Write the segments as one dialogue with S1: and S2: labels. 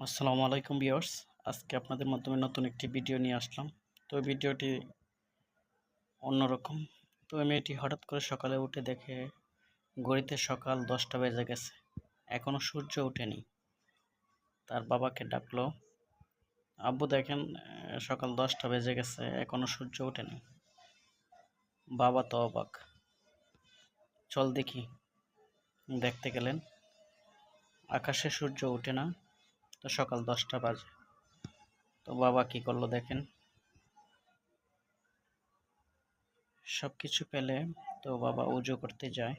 S1: আসসালামু আলাইকুম ভিউয়ার্স। আজকে আপনাদের মাধ্যমে নতুন একটি ভিডিও নিয়ে আসলাম। তো ভিডিওটি অন্যরকম। তো মেয়েটি হঠাৎ করে সকালে উঠে দেখে ঘড়িতে সকাল 10টা বেজে গেছে, এখনো সূর্য ওঠেনি। তার বাবাকে ডাকলো, আব্বু দেখেন সকাল 10টা বেজে গেছে, এখনো সূর্য ওঠেনি। বাবা তো অবাক, চল দেখি। দেখতে গেলেন, আকাশে সূর্য ওঠে না, তো সকাল 10টা বাজে। তো বাবা কি করলো দেখেন, সবকিছু পেলে তো বাবা উজু করতে যায়।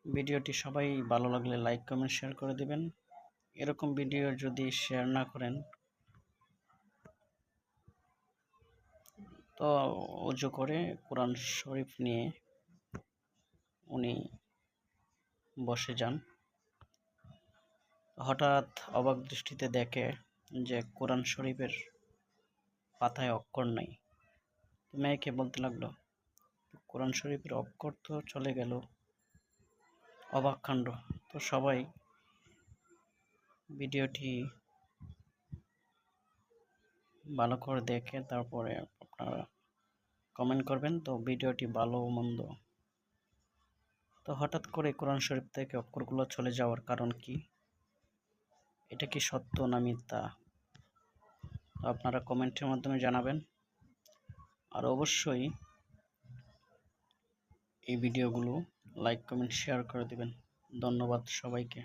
S1: ভিডিওটি সবাই ভালো লাগলে লাইক কমেন্ট শেয়ার করে দিবেন। এরকম ভিডিও যদি শেয়ার না করেন তো উজু করে কোরআন শরীফ নিয়ে উনি বসে যান। হঠাৎ অবাক দৃষ্টিতে দেখে যে কোরআন শরীফের পাতায় অক্ষর নাই। মেয়েকে বলতে লাগলো, কোরআন শরীফের অক্ষর তো চলে গেল, অবাক কাণ্ড। তো সবাই ভিডিওটি ভালো করে দেখে তারপরে আপনারা কমেন্ট করবেন। তো ভিডিওটি ভালো মন্দ, তো হঠাৎ করে কোরআন শরীফ থেকে অক্ষরগুলো চলে যাওয়ার কারণ কি? এটা কি সত্য না মিথ্যা? আপনারা কমেন্টের মাধ্যমে জানাবেন। আর অবশ্যই এই ভিডিওগুলো লাইক কমেন্ট শেয়ার করে দিবেন। ধন্যবাদ সবাইকে।